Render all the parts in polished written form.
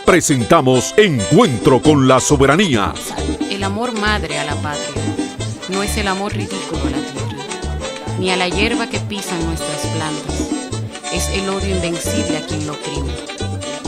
Presentamos Encuentro con la Soberanía. El amor madre a la patria no es el amor ridículo a la tierra, ni a la hierba que pisan nuestras plantas. Es el odio invencible a quien lo oprime.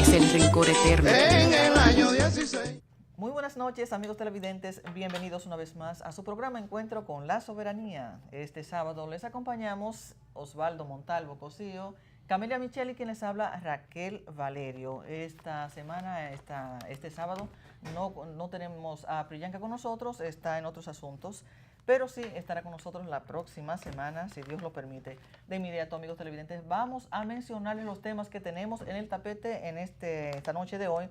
Es el rencor eterno. En el año 16. Muy buenas noches, amigos televidentes. Bienvenidos una vez más a su programa Encuentro con la Soberanía. Este sábado les acompañamos Osvaldo Montalvo Cosío, Camelia Micheli, quien les habla, Raquel Valerio. Esta semana, este sábado, no tenemos a Priyanka con nosotros, está en otros asuntos, pero sí estará con nosotros la próxima semana, si Dios lo permite. De inmediato, amigos televidentes, vamos a mencionarles los temas que tenemos en el tapete en esta noche de hoy.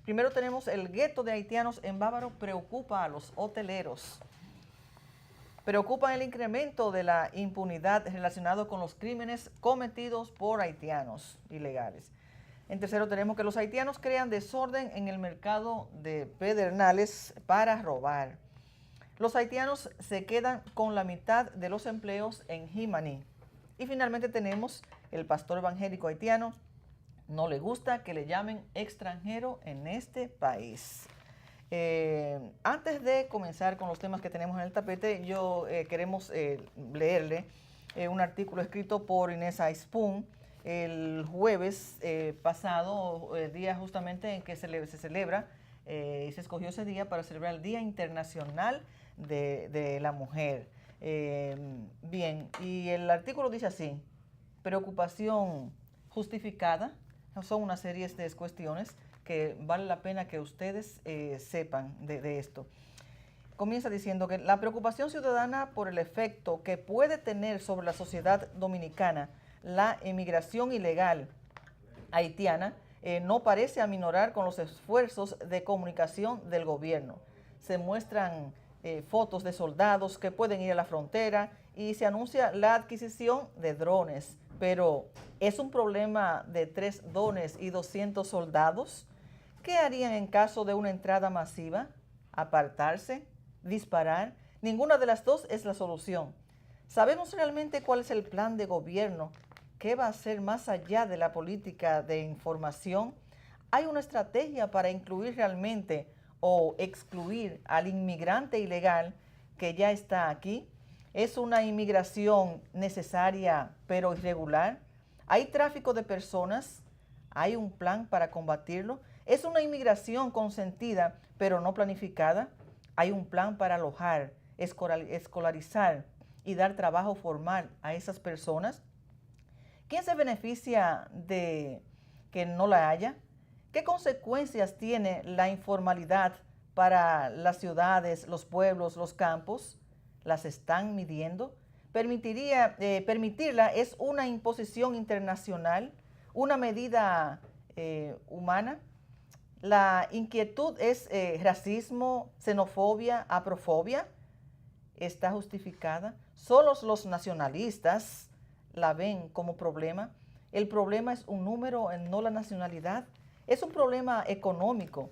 Primero tenemos el gueto de haitianos en Bávaro preocupa a los hoteleros. Preocupa el incremento de la impunidad relacionado con los crímenes cometidos por haitianos ilegales. En tercero tenemos que los haitianos crean desorden en el mercado de Pedernales para robar. Los haitianos se quedan con la mitad de los empleos en Jimaní. Y finalmente tenemos el pastor evangélico haitiano. No le gusta que le llamen extranjero en este país. Antes de comenzar con los temas que tenemos en el tapete, queremos leerle un artículo escrito por Inés Aispun el jueves pasado, el día justamente en que se celebra y se escogió ese día para celebrar el Día Internacional de la Mujer. Bien, y el artículo dice así: preocupación justificada. Son una serie de cuestiones que vale la pena que ustedes sepan de esto. Comienza diciendo que la preocupación ciudadana por el efecto que puede tener sobre la sociedad dominicana la emigración ilegal haitiana no parece aminorar con los esfuerzos de comunicación del gobierno. Se muestran fotos de soldados que pueden ir a la frontera y se anuncia la adquisición de drones. Pero, ¿es un problema de 3 drones y 200 soldados? ¿Qué harían en caso de una entrada masiva? ¿Apartarse? ¿Disparar? Ninguna de las dos es la solución. ¿Sabemos realmente cuál es el plan de gobierno? ¿Qué va a hacer más allá de la política de información? ¿Hay una estrategia para incluir realmente o excluir al inmigrante ilegal que ya está aquí? ¿Es una inmigración necesaria pero irregular? ¿Hay tráfico de personas? ¿Hay un plan para combatirlo? ¿Es una inmigración consentida pero no planificada? ¿Hay un plan para alojar, escolarizar y dar trabajo formal a esas personas? ¿Quién se beneficia de que no la haya? ¿Qué consecuencias tiene la informalidad para las ciudades, los pueblos, los campos? ¿Las están midiendo? Permitirla es una imposición internacional, una medida humana. La inquietud es racismo, xenofobia, aprofobia. ¿Está justificada? Solo los nacionalistas la ven como problema. El problema es un número, no la nacionalidad. Es un problema económico.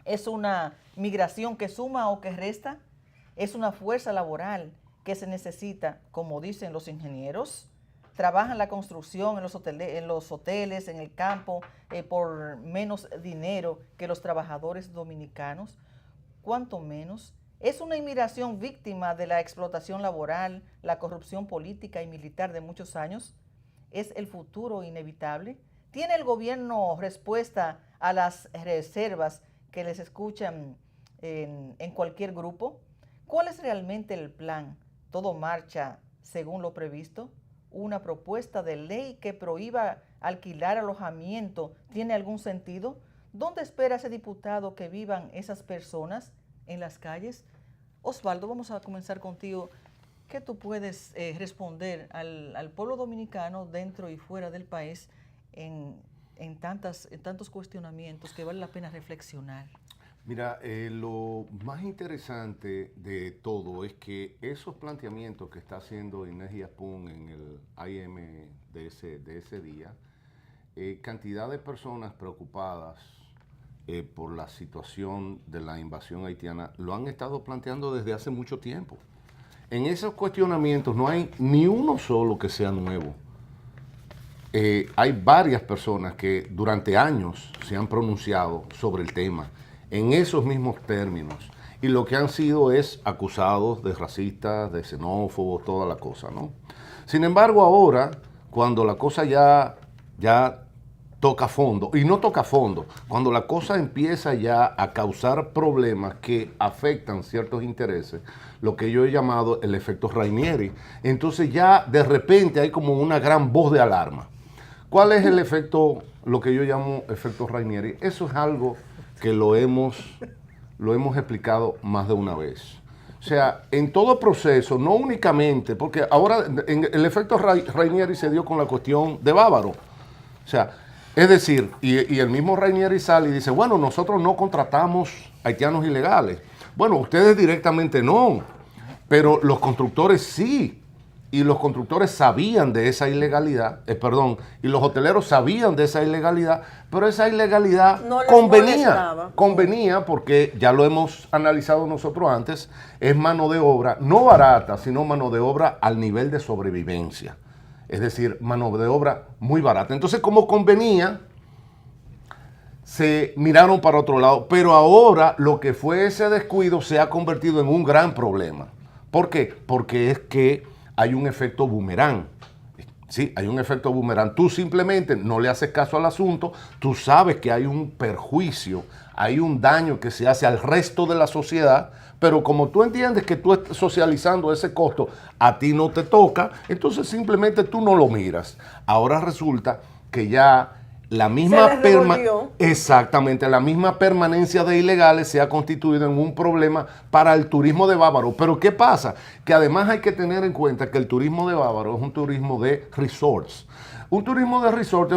Es una migración que suma o que resta. Es una fuerza laboral que se necesita, como dicen los ingenieros. Trabajan la construcción en los hoteles, en el campo, por menos dinero que los trabajadores dominicanos. ¿Cuánto menos? Es una inmigración víctima de la explotación laboral, la corrupción política y militar de muchos años. ¿Es el futuro inevitable? ¿Tiene el gobierno respuesta a las reservas que les escuchan en cualquier grupo? ¿Cuál es realmente el plan? ¿Todo marcha según lo previsto? ¿Una propuesta de ley que prohíba alquilar alojamiento tiene algún sentido? ¿Dónde espera ese diputado que vivan esas personas en las calles? Osvaldo, vamos a comenzar contigo. ¿Qué tú puedes responder al pueblo dominicano dentro y fuera del país en tantos cuestionamientos que vale la pena reflexionar? Mira, lo más interesante de todo es que esos planteamientos que está haciendo Inés Aispun en el IM de ese día, cantidad de personas preocupadas por la situación de la invasión haitiana, lo han estado planteando desde hace mucho tiempo. En esos cuestionamientos no hay ni uno solo que sea nuevo. hay varias personas que durante años se han pronunciado sobre el tema en esos mismos términos y lo que han sido es acusados de racistas, de xenófobos, toda la cosa, ¿no? Sin embargo, ahora, cuando la cosa ya toca fondo, y no toca fondo, cuando la cosa empieza ya a causar problemas que afectan ciertos intereses, lo que yo he llamado el efecto Rainieri, entonces ya de repente hay como una gran voz de alarma. ¿Cuál es el efecto, lo que yo llamo efecto Rainieri? Eso es algo que lo hemos explicado más de una vez. O sea, en todo proceso, no únicamente, porque ahora el efecto Rainieri se dio con la cuestión de Bávaro. O sea, es decir, y el mismo Rainieri sale y dice, bueno, nosotros no contratamos haitianos ilegales. Bueno, ustedes directamente no, pero los constructores sí. Y los constructores sabían de esa ilegalidad, y los hoteleros sabían de esa ilegalidad, pero esa ilegalidad no convenía porque ya lo hemos analizado nosotros antes, es mano de obra no barata, sino mano de obra al nivel de sobrevivencia. Es decir, mano de obra muy barata. Entonces, como convenía, se miraron para otro lado, pero ahora lo que fue ese descuido se ha convertido en un gran problema. ¿Por qué? Porque es que hay un efecto boomerang. Sí, hay un efecto boomerang. Tú simplemente no le haces caso al asunto, tú sabes que hay un perjuicio, hay un daño que se hace al resto de la sociedad, pero como tú entiendes que tú estás socializando ese costo, a ti no te toca, entonces simplemente tú no lo miras. Ahora resulta que ya la misma exactamente, la misma permanencia de ilegales se ha constituido en un problema para el turismo de Bávaro. Pero ¿qué pasa? Que además hay que tener en cuenta que el turismo de Bávaro es un turismo de resorts. Un turismo de resorts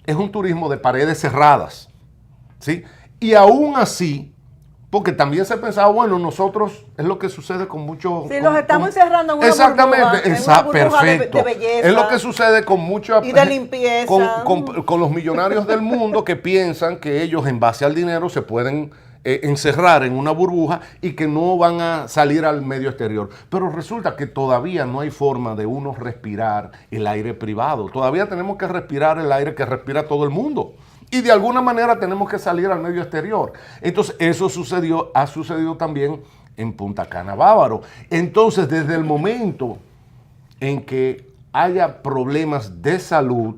es un turismo de paredes cerradas, ¿sí? Y aún así, porque también se pensaba, bueno, nosotros, es lo que sucede con muchos... Sí, los estamos encerrando en una exactamente, burbuja, perfecto. De belleza. Es lo que sucede con muchos... Y de limpieza. Con los millonarios del mundo que piensan que ellos, en base al dinero, se pueden encerrar en una burbuja y que no van a salir al medio exterior. Pero resulta que todavía no hay forma de uno respirar el aire privado. Todavía tenemos que respirar el aire que respira todo el mundo. Y de alguna manera tenemos que salir al medio exterior. Entonces, eso ha sucedido también en Punta Cana, Bávaro. Entonces, desde el momento en que haya problemas de salud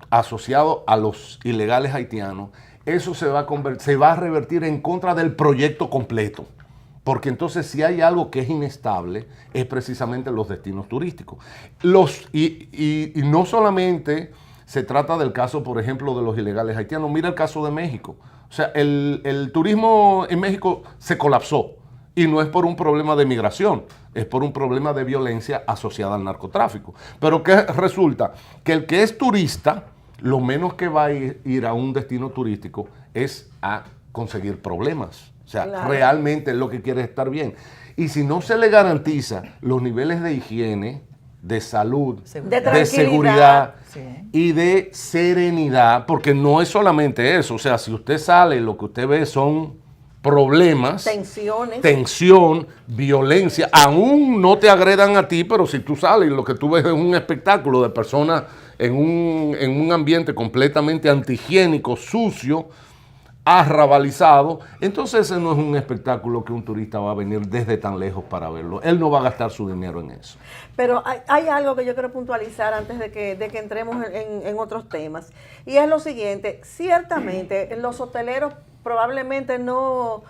asociados a los ilegales haitianos, eso se va a revertir en contra del proyecto completo. Porque entonces si hay algo que es inestable, es precisamente los destinos turísticos. Y no solamente se trata del caso, por ejemplo, de los ilegales haitianos. Mira el caso de México. O sea, el turismo en México se colapsó. Y no es por un problema de migración, es por un problema de violencia asociada al narcotráfico. Pero ¿qué resulta? Que el que es turista, lo menos que va a ir a un destino turístico es a conseguir problemas. O sea, claro, realmente es lo que quiere estar bien. Y si no se le garantiza los niveles de higiene, de salud, de seguridad, sí, y de serenidad, porque no es solamente eso. O sea, si usted sale, lo que usted ve son problemas, tensión, violencia. Aún no te agredan a ti, pero si tú sales y lo que tú ves es un espectáculo de personas en un ambiente completamente antihigiénico, sucio, arrabalizado, entonces ese no es un espectáculo que un turista va a venir desde tan lejos para verlo. Él no va a gastar su dinero en eso. Pero hay algo que yo quiero puntualizar antes de que entremos en otros temas, y es lo siguiente: ciertamente los hoteleros probablemente no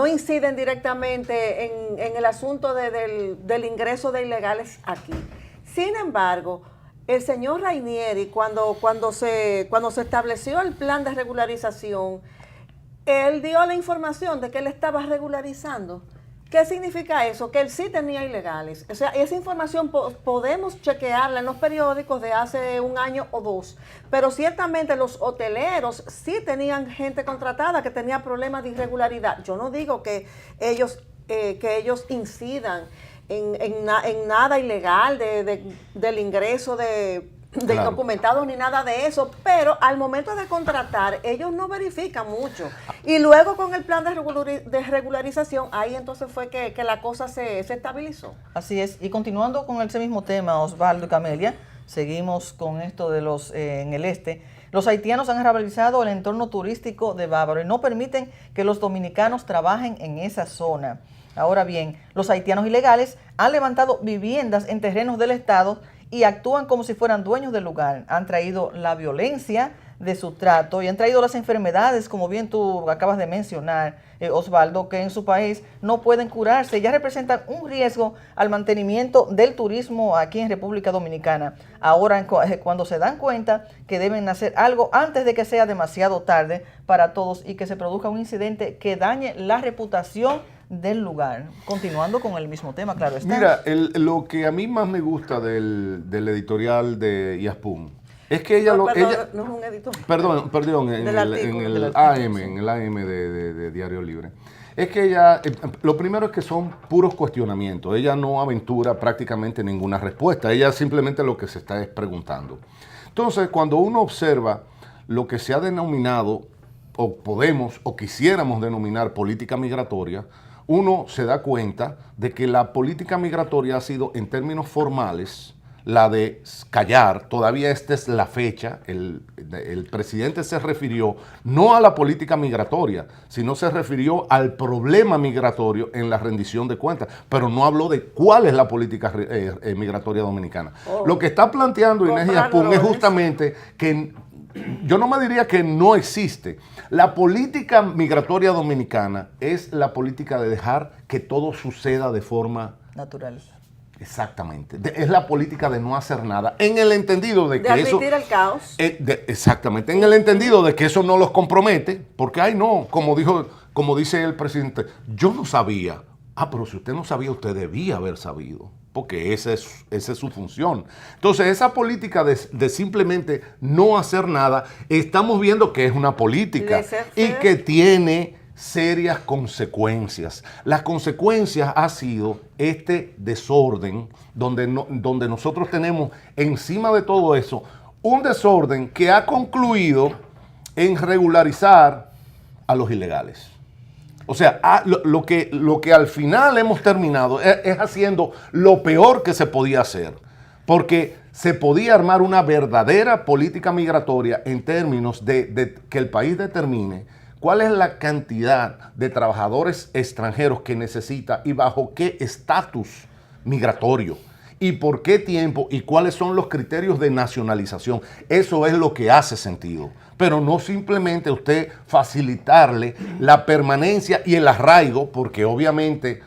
inciden directamente en el asunto del ingreso de ilegales aquí. Sin embargo, el señor Rainieri, cuando se estableció el plan de regularización, él dio la información de que él estaba regularizando. ¿Qué significa eso? Que él sí tenía ilegales. O sea, esa información podemos chequearla en los periódicos de hace un año o dos. Pero ciertamente los hoteleros sí tenían gente contratada que tenía problemas de irregularidad. Yo no digo que ellos incidan en nada ilegal del ingreso de claro, indocumentados ni nada de eso, pero al momento de contratar ellos no verifican mucho. Y luego con el plan de regularización, ahí entonces fue que la cosa se estabilizó. Así es. Y continuando con ese mismo tema, Osvaldo y Camelia, Seguimos con esto de los en el este. Los haitianos han rehabilitado el entorno turístico de Bávaro y no permiten que los dominicanos trabajen en esa zona. Ahora bien, los haitianos ilegales han levantado viviendas en terrenos del Estado y actúan como si fueran dueños del lugar. Han traído la violencia de su trato y han traído las enfermedades, como bien tú acabas de mencionar, Osvaldo, que en su país no pueden curarse. Ya representan un riesgo al mantenimiento del turismo aquí en República Dominicana. Ahora, cuando se dan cuenta que deben hacer algo antes de que sea demasiado tarde para todos y que se produzca un incidente que dañe la reputación del lugar. Continuando con el mismo tema, claro está. Mira, lo que a mí más me gusta del editorial de Yaspún es que ella no es un editor. Perdón, en el AM de Diario Libre. Es que ella, lo primero es que son puros cuestionamientos. Ella no aventura prácticamente ninguna respuesta. Ella simplemente lo que se está es preguntando. Entonces, cuando uno observa lo que se ha denominado, o podemos, o quisiéramos denominar política migratoria, uno se da cuenta de que la política migratoria ha sido, en términos formales, la de callar. Todavía esta es la fecha. El presidente se refirió no a la política migratoria, sino se refirió al problema migratorio en la rendición de cuentas, pero no habló de cuál es la política migratoria dominicana. Lo que está planteando Inés Yaspún es justamente que yo no me diría que no existe. La política migratoria dominicana es la política de dejar que todo suceda de forma natural. Exactamente. Es la política de no hacer nada, en el entendido de que admitir el caos. Exactamente, en el entendido de que eso no los compromete, porque ay no, como dice el presidente, yo no sabía. Pero si usted no sabía, usted debía haber sabido, porque esa es su función. Entonces, esa política de simplemente no hacer nada, estamos viendo que es una política y que tiene serias consecuencias. Las consecuencias ha sido este desorden donde nosotros tenemos encima de todo eso un desorden que ha concluido en regularizar a los ilegales. O sea, lo que al final hemos terminado es haciendo lo peor que se podía hacer, porque se podía armar una verdadera política migratoria en términos de que el país determine cuál es la cantidad de trabajadores extranjeros que necesita y bajo qué estatus migratorio y por qué tiempo y cuáles son los criterios de nacionalización. Eso es lo que hace sentido, pero no simplemente usted facilitarle la permanencia y el arraigo, porque obviamente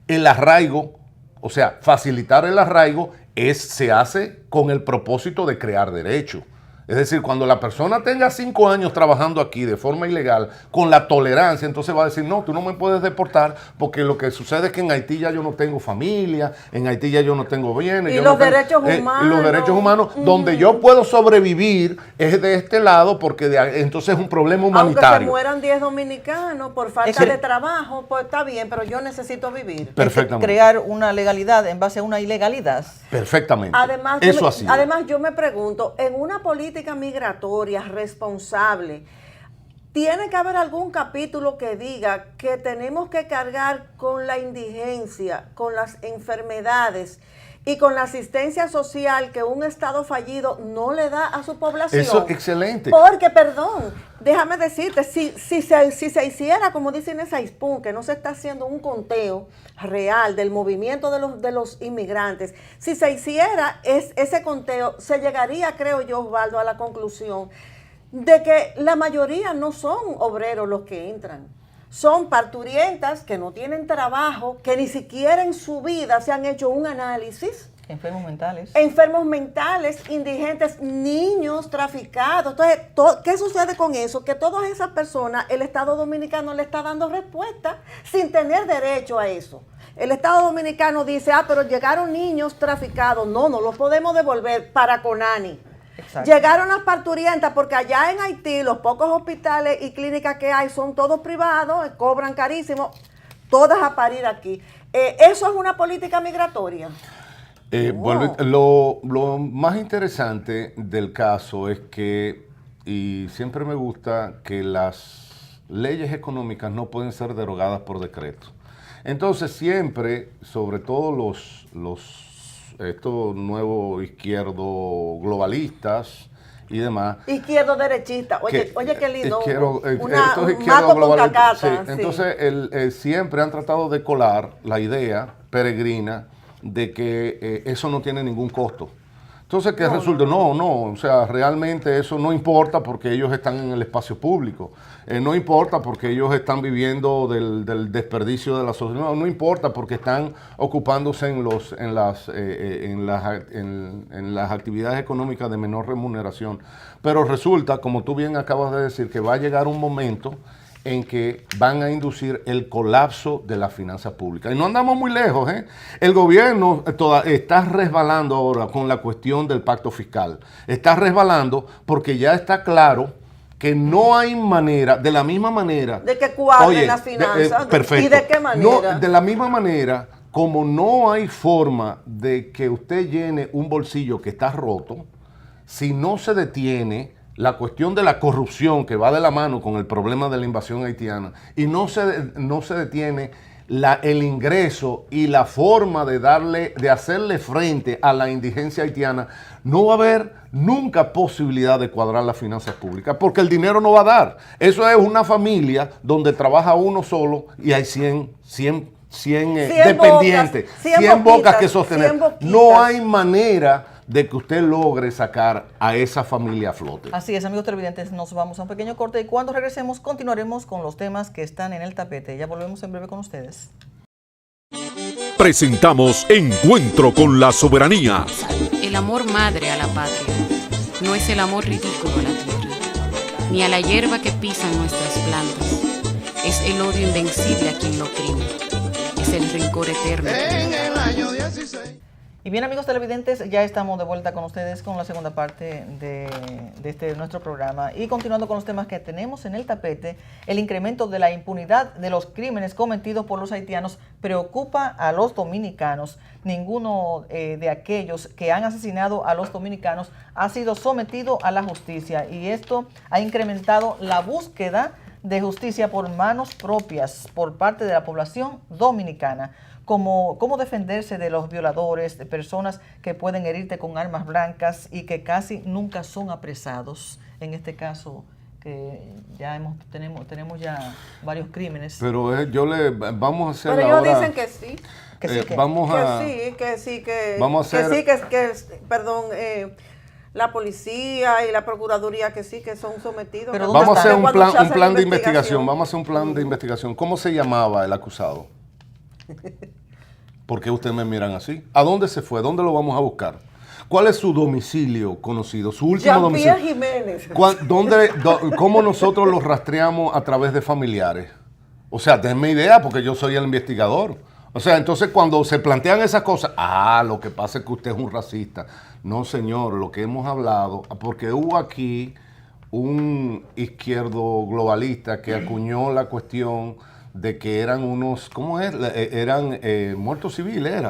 el arraigo, o sea, facilitar el arraigo se hace con el propósito de crear derecho. Es decir, cuando la persona tenga 5 años trabajando aquí de forma ilegal, con la tolerancia, entonces va a decir, no, tú no me puedes deportar porque lo que sucede es que en Haití ya yo no tengo familia, en Haití ya yo no tengo bienes. Y los derechos humanos. Los derechos humanos, donde yo puedo sobrevivir es de este lado porque entonces es un problema humanitario. Aunque se mueran 10 dominicanos por falta de trabajo, pues está bien, pero yo necesito vivir. Perfectamente. Crear una legalidad en base a una ilegalidad. Perfectamente. Además, yo me pregunto, en una política migratoria responsable, tiene que haber algún capítulo que diga que tenemos que cargar con la indigencia, con las enfermedades y con la asistencia social que un Estado fallido no le da a su población. Eso es excelente. Porque, perdón, déjame decirte, si se hiciera, como dice Inés Yaspún, que no se está haciendo un conteo real del movimiento de los inmigrantes, si se hiciera ese conteo, se llegaría, creo yo, Osvaldo, a la conclusión de que la mayoría no son obreros los que entran. Son parturientas que no tienen trabajo, que ni siquiera en su vida se han hecho un análisis. Enfermos mentales. Enfermos mentales, indigentes, niños traficados. Entonces, ¿qué sucede con eso? Que todas esas personas, el Estado Dominicano le está dando respuesta sin tener derecho a eso. El Estado Dominicano dice, pero llegaron niños traficados. No los podemos devolver para Conani. Exacto. Llegaron las parturientas porque allá en Haití los pocos hospitales y clínicas que hay son todos privados, cobran carísimo, todas a parir aquí. ¿Eso es una política migratoria? Lo más interesante del caso es que, y siempre me gusta que las leyes económicas no pueden ser derogadas por decreto. Entonces siempre, sobre todo los estos nuevos izquierdo globalistas y demás. Izquierdo derechista. Oye, qué lindo. Estos Un maco con cacata. sí. Entonces, siempre han tratado de colar la idea peregrina de que eso no tiene ningún costo. Entonces, ¿qué resulta? No, o sea, realmente eso no importa porque ellos están en el espacio público. No importa porque ellos están viviendo del desperdicio de la sociedad. No importa porque están ocupándose en las actividades económicas de menor remuneración. Pero resulta, como tú bien acabas de decir, que va a llegar un momento en que van a inducir el colapso de las finanzas públicas. Y no andamos muy lejos, ¿eh? El gobierno está resbalando ahora con la cuestión del pacto fiscal. Está resbalando porque ya está claro que no hay manera, de la misma manera... De que cuadren las finanzas. Perfecto. ¿Y de qué manera? No, de la misma manera, como no hay forma de que usted llene un bolsillo que está roto, si no se detiene la cuestión de la corrupción que va de la mano con el problema de la invasión haitiana y no se detiene el ingreso y la forma de hacerle frente a la indigencia haitiana, no va a haber nunca posibilidad de cuadrar las finanzas públicas porque el dinero no va a dar. Eso es una familia donde trabaja uno solo y hay 100 dependientes, 100 bocas que sostener. No hay manera de que usted logre sacar a esa familia a flote. Así es, amigos televidentes, nos vamos a un pequeño corte y cuando regresemos continuaremos con los temas que están en el tapete. Ya volvemos en breve con ustedes. Presentamos Encuentro con la Soberanía. El amor madre a la patria no es el amor ridículo a la tierra, ni a la hierba que pisan nuestras plantas. Es el odio invencible a quien lo oprime. Es el rencor eterno. En el año 16. Y bien, amigos televidentes, ya estamos de vuelta con ustedes con la segunda parte de nuestro programa. Y continuando con los temas que tenemos en el tapete, el incremento de la impunidad de los crímenes cometidos por los haitianos preocupa a los dominicanos. Ninguno de aquellos que han asesinado a los dominicanos ha sido sometido a la justicia. Y esto ha incrementado la búsqueda de justicia por manos propias por parte de la población dominicana. Cómo defenderse de los violadores, de personas que pueden herirte con armas blancas y que casi nunca son apresados. En este caso, que ya tenemos ya varios crímenes. Pero vamos a hacer Pero ellos dicen que sí. Que sí, la policía y la procuraduría que sí, que son sometidos. Pero vamos a hacer un plan de investigación. Vamos a hacer un plan de investigación. ¿Cómo se llamaba el acusado? ¿Por qué ustedes me miran así? ¿A dónde se fue? ¿Dónde lo vamos a buscar? ¿Cuál es su domicilio conocido? Su último domicilio. Jiménez. ¿Cómo nosotros lo rastreamos a través de familiares? O sea, denme idea porque yo soy el investigador. O sea, entonces cuando se plantean esas cosas, lo que pasa es que usted es un racista. No, señor, lo que hemos hablado, porque hubo aquí un izquierdo globalista que acuñó la cuestión de que eran unos, ¿cómo es? Eran muertos civiles,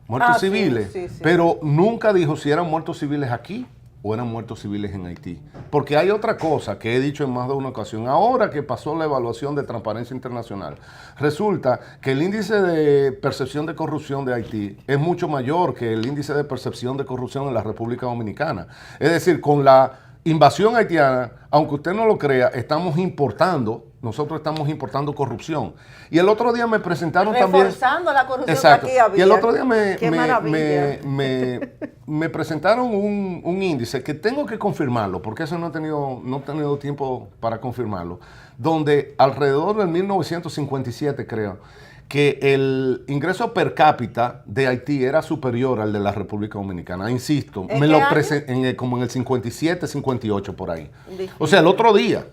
muertos civiles, sí. Pero nunca dijo si eran muertos civiles aquí o eran muertos civiles en Haití. Porque hay otra cosa que he dicho en más de una ocasión. Ahora que pasó la evaluación de Transparencia Internacional, resulta que el índice de percepción de corrupción de Haití es mucho mayor que el índice de percepción de corrupción en la República Dominicana. Es decir, con la invasión haitiana, aunque usted no lo crea, nosotros estamos importando corrupción. Y el otro día me presentaron reforzando la corrupción exacto, que aquí había. Y el otro día me presentaron un índice que tengo que confirmarlo, porque eso no he tenido tiempo para confirmarlo, donde alrededor del 1957, creo, que el ingreso per cápita de Haití era superior al de la República Dominicana. Insisto, como en el 57, 58 por ahí. O sea, el otro día.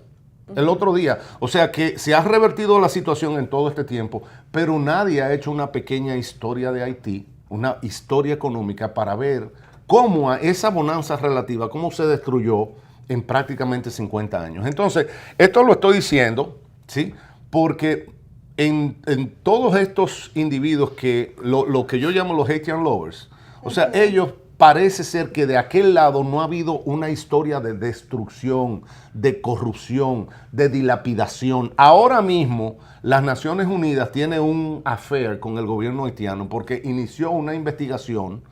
O sea que se ha revertido la situación en todo este tiempo, pero nadie ha hecho una pequeña historia de Haití, una historia económica para ver cómo a esa bonanza relativa, cómo se destruyó en prácticamente 50 años. Entonces, esto lo estoy diciendo, ¿sí? Porque en todos estos individuos que lo que yo llamo los Haitian lovers, o sea, ellos parece ser que de aquel lado no ha habido una historia de destrucción, de corrupción, de dilapidación. Ahora mismo las Naciones Unidas tienen un affair con el gobierno haitiano porque inició una investigación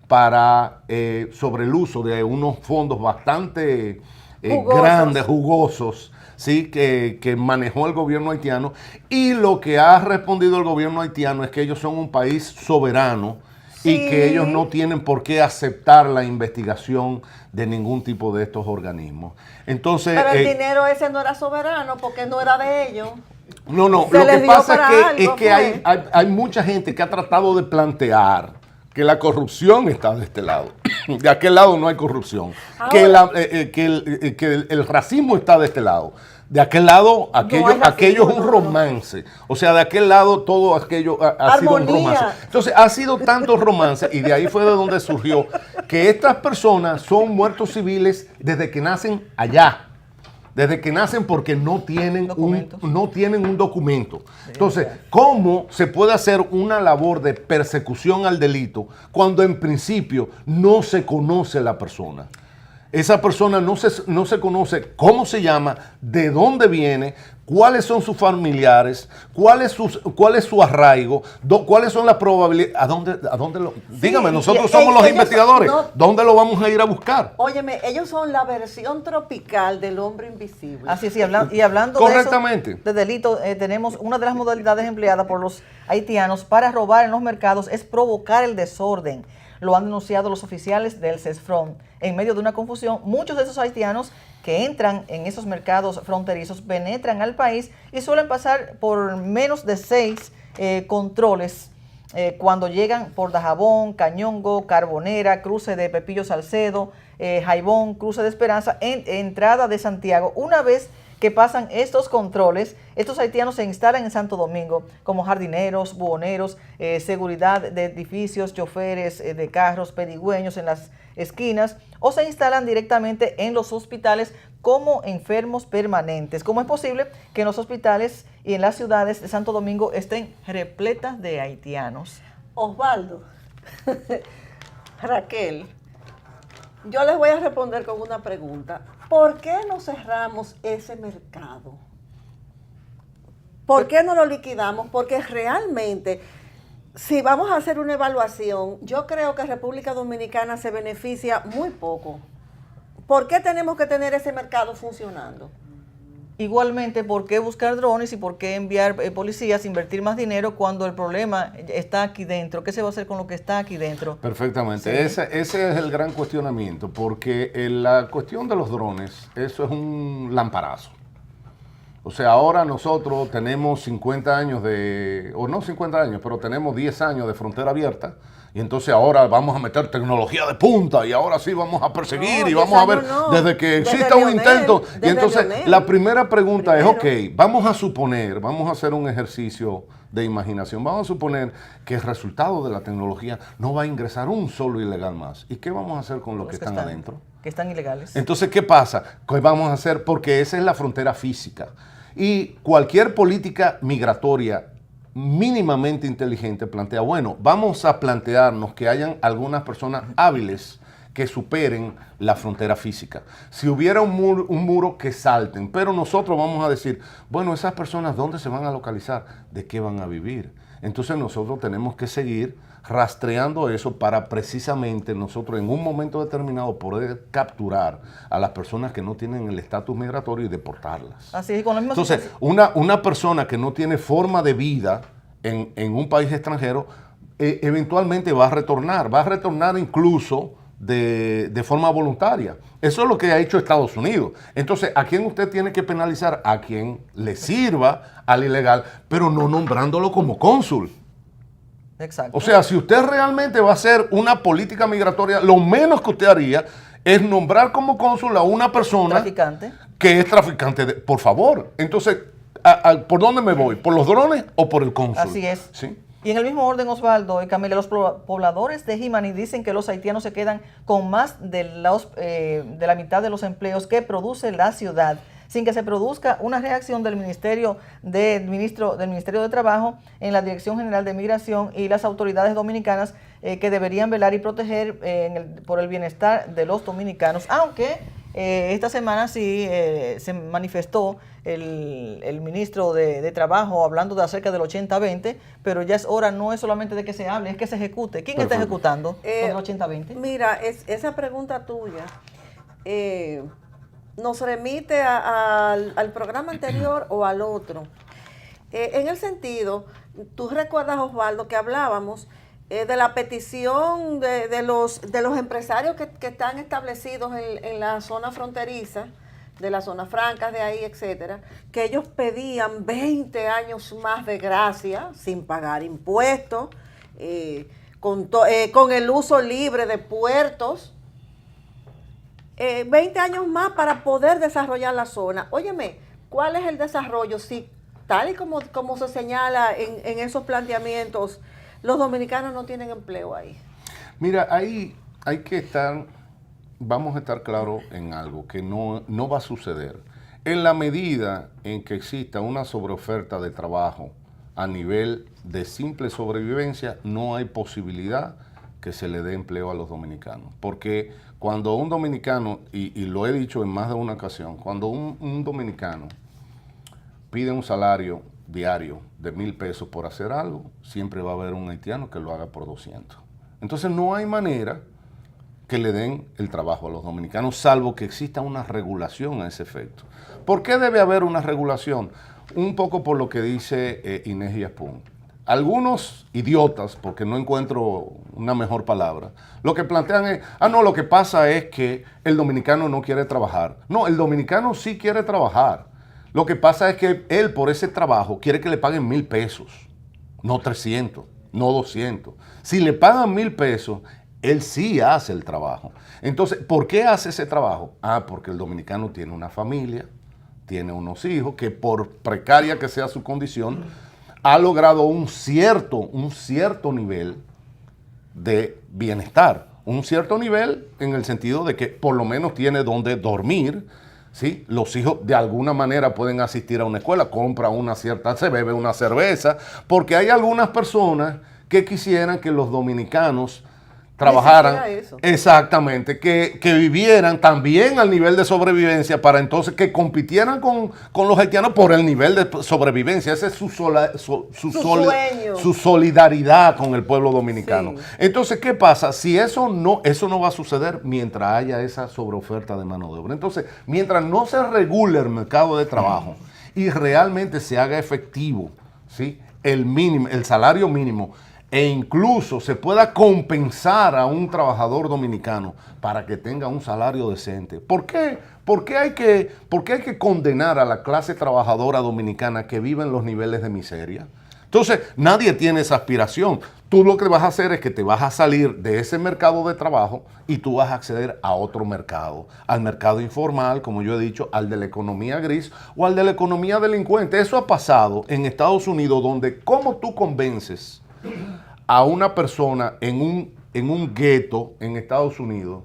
para sobre el uso de unos fondos bastante Jugosos. grandes, jugosos, ¿sí? que manejó el gobierno haitiano, y lo que ha respondido el gobierno haitiano es que ellos son un país soberano y Sí. que ellos no tienen por qué aceptar la investigación de ningún tipo de estos organismos. Entonces, Pero el dinero ese no era soberano porque no era de ellos. no, Se lo les que dio pasa para es algo, que fue. hay mucha gente que ha tratado de plantear que la corrupción está de este lado. De aquel lado no hay corrupción. Ahora- Que el racismo está de este lado. De aquel lado, aquello es un romance. O sea, de aquel lado todo aquello ha sido un Armonía. romance. Entonces, ha sido tanto romance, y de ahí fue de donde surgió, que estas personas son muertos civiles desde que nacen allá. Desde que nacen porque no tienen Documentos. no tienen un documento. Entonces, ¿cómo se puede hacer una labor de persecución al delito cuando en principio no se conoce la persona? Esa persona no se conoce cómo se llama, de dónde viene, cuáles son sus familiares, cuál es su arraigo, cuáles son las probabilidades, dígame, nosotros somos los ellos investigadores, no- ¿dónde lo vamos a ir a buscar? Óyeme, ellos son la versión tropical del hombre invisible. Así, sí, y hablando Correctamente. de eso, de delito, tenemos una de las modalidades empleadas por los haitianos para robar en los mercados es provocar el desorden. Lo han denunciado los oficiales del CESFRON. En medio de una confusión, muchos de esos haitianos que entran en esos mercados fronterizos penetran al país y suelen pasar por menos de 6 controles cuando llegan por Dajabón, Cañongo, Carbonera, cruce de Pepillo Salcedo, Jaibón, cruce de Esperanza, entrada de Santiago. Una vez que pasan estos controles, estos haitianos se instalan en Santo Domingo como jardineros, buhoneros, seguridad de edificios, choferes de carros, pedigüeños en las esquinas, o se instalan directamente en los hospitales como enfermos permanentes. ¿Cómo es posible que en los hospitales y en las ciudades de Santo Domingo estén repletas de haitianos? Osvaldo, Raquel, yo les voy a responder con una pregunta. ¿Por qué no cerramos ese mercado? ¿Por qué no lo liquidamos? Porque realmente, si vamos a hacer una evaluación, yo creo que República Dominicana se beneficia muy poco. ¿Por qué tenemos que tener ese mercado funcionando? Igualmente, ¿por qué buscar drones y por qué enviar policías, invertir más dinero cuando el problema está aquí dentro? ¿Qué se va a hacer con lo que está aquí dentro? Perfectamente, Sí. ese es el gran cuestionamiento, porque en la cuestión de los drones, eso es un lamparazo. O sea, ahora nosotros tenemos 50 años o no 50 años, pero tenemos 10 años de frontera abierta, y entonces ahora vamos a meter tecnología de punta, y ahora sí vamos a perseguir, No, y 10 vamos a ver, años no. desde que Desde exista un Leonel, intento. Y desde entonces, Leonel. la primera pregunta Primero. es, ok, vamos a suponer, vamos a hacer un ejercicio de imaginación, vamos a suponer que el resultado de la tecnología no va a ingresar un solo ilegal más. ¿Y qué vamos a hacer con los que están adentro? Que están ilegales. Entonces, ¿qué pasa? ¿Qué vamos a hacer? Porque esa es la frontera física. Y cualquier política migratoria mínimamente inteligente plantea, bueno, vamos a plantearnos que hayan algunas personas hábiles que superen la frontera física. Si hubiera un muro que salten, pero nosotros vamos a decir, bueno, esas personas, ¿dónde se van a localizar? ¿De qué van a vivir? Entonces nosotros tenemos que seguir rastreando eso para precisamente nosotros en un momento determinado poder capturar a las personas que no tienen el estatus migratorio y deportarlas. Así es, con la misma Entonces, situación. una persona que no tiene forma de vida en un país extranjero, eventualmente va a retornar incluso de forma voluntaria. Eso es lo que ha hecho Estados Unidos. Entonces, ¿a quién usted tiene que penalizar? A quien le sirva al ilegal, pero no nombrándolo como cónsul. Exacto. O sea, si usted realmente va a hacer una política migratoria, lo menos que usted haría es nombrar como cónsul a una persona Traficante. que es traficante. Por favor. Entonces, ¿por dónde me voy? ¿Por los drones o por el cónsul? Así es. ¿Sí? Y en el mismo orden, Osvaldo y Camila, los pobladores de Jimani dicen que los haitianos se quedan con más de la mitad de los empleos que produce la ciudad, sin que se produzca una reacción del Ministerio de Trabajo en la Dirección General de Migración y las autoridades dominicanas que deberían velar y proteger por el bienestar de los dominicanos, aunque Esta semana sí se manifestó el ministro de Trabajo hablando de acerca del 80-20, pero ya es hora, no es solamente de que se hable, es que se ejecute. ¿Quién está ejecutando el 80-20? Mira, esa pregunta tuya nos remite al programa anterior o al otro. En el sentido, tú recuerdas, Osvaldo, que hablábamos de la petición de los empresarios que están establecidos en la zona fronteriza, de las zonas francas de ahí, etcétera, que ellos pedían 20 años más de gracia sin pagar impuestos, con el uso libre de puertos, 20 años más para poder desarrollar la zona. Óyeme, ¿cuál es el desarrollo? Si tal y como se señala en esos planteamientos, los dominicanos no tienen empleo ahí. Mira, ahí hay que vamos a estar claros en algo que no va a suceder. En la medida en que exista una sobreoferta de trabajo a nivel de simple sobrevivencia, no hay posibilidad que se le dé empleo a los dominicanos. Porque cuando un dominicano, y lo he dicho en más de una ocasión, cuando un dominicano pide un salario diario de 1,000 pesos por hacer algo, siempre va a haber un haitiano que lo haga por 200. Entonces no hay manera que le den el trabajo a los dominicanos, salvo que exista una regulación a ese efecto. ¿Por qué debe haber una regulación? Un poco por lo que dice Inés Yaspún. Algunos idiotas, porque no encuentro una mejor palabra, lo que plantean es, no, lo que pasa es que el dominicano no quiere trabajar. No, el dominicano sí quiere trabajar. Lo que pasa es que él por ese trabajo quiere que le paguen 1,000 pesos, no 300, no 200. Si le pagan 1,000 pesos, él sí hace el trabajo. Entonces, ¿por qué hace ese trabajo? Porque el dominicano tiene una familia, tiene unos hijos, que por precaria que sea su condición, ha logrado un cierto nivel de bienestar. Un cierto nivel en el sentido de que por lo menos tiene donde dormir. ¿Sí? Los hijos de alguna manera pueden asistir a una escuela, compra se bebe una cerveza, porque hay algunas personas que quisieran que los dominicanos trabajaran, exactamente, que vivieran también al nivel de sobrevivencia para entonces que compitieran con los haitianos por el nivel de sobrevivencia. Ese es su solidaridad con el pueblo dominicano. Sí. Entonces, ¿qué pasa? Si eso no va a suceder mientras haya esa sobreoferta de mano de obra. Entonces, mientras no se regule el mercado de trabajo y realmente se haga efectivo, ¿sí?, el salario mínimo, e incluso se pueda compensar a un trabajador dominicano para que tenga un salario decente. ¿Por qué? ¿Por qué hay que condenar a la clase trabajadora dominicana que vive en los niveles de miseria? Entonces, nadie tiene esa aspiración. Tú lo que vas a hacer es que te vas a salir de ese mercado de trabajo y tú vas a acceder a otro mercado, al mercado informal, como yo he dicho, al de la economía gris o al de la economía delincuente. Eso ha pasado en Estados Unidos, donde ¿cómo tú convences a una persona en un gueto en Estados Unidos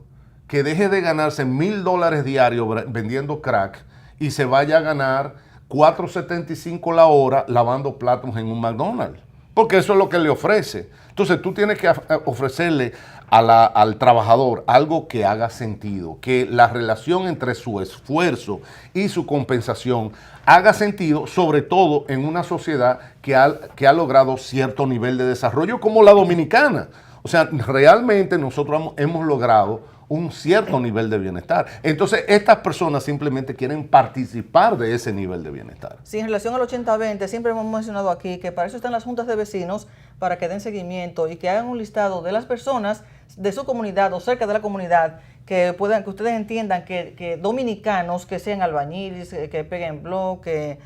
que deje de ganarse $1,000 diarios vendiendo crack y se vaya a ganar $4.75 la hora lavando platos en un McDonald's? Porque eso es lo que le ofrece. Entonces tú tienes que ofrecerle al trabajador algo que haga sentido, que la relación entre su esfuerzo y su compensación haga sentido, sobre todo en una sociedad que ha logrado cierto nivel de desarrollo como la dominicana. O sea, realmente nosotros hemos logrado un cierto nivel de bienestar. Entonces, estas personas simplemente quieren participar de ese nivel de bienestar. Sí, en relación al 80-20, siempre hemos mencionado aquí que para eso están las juntas de vecinos, para que den seguimiento y que hagan un listado de las personas de su comunidad o cerca de la comunidad que ustedes entiendan que dominicanos que sean albañiles, que peguen blog, que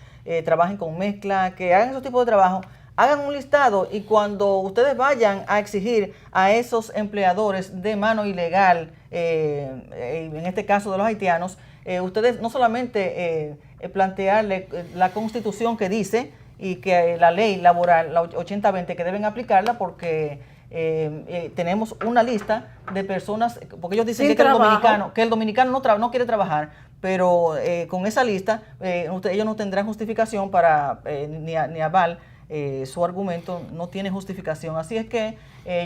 trabajen con mezcla, que hagan esos tipos de trabajo. Hagan un listado y cuando ustedes vayan a exigir a esos empleadores de mano ilegal, en este caso de los haitianos, ustedes no solamente plantearle la constitución que dice y que la ley laboral, la 80-20, que deben aplicarla porque tenemos una lista de personas, porque ellos dicen que el dominicano no quiere trabajar, pero con esa lista ellos no tendrán justificación para ni aval. Su argumento no tiene justificación. Así es que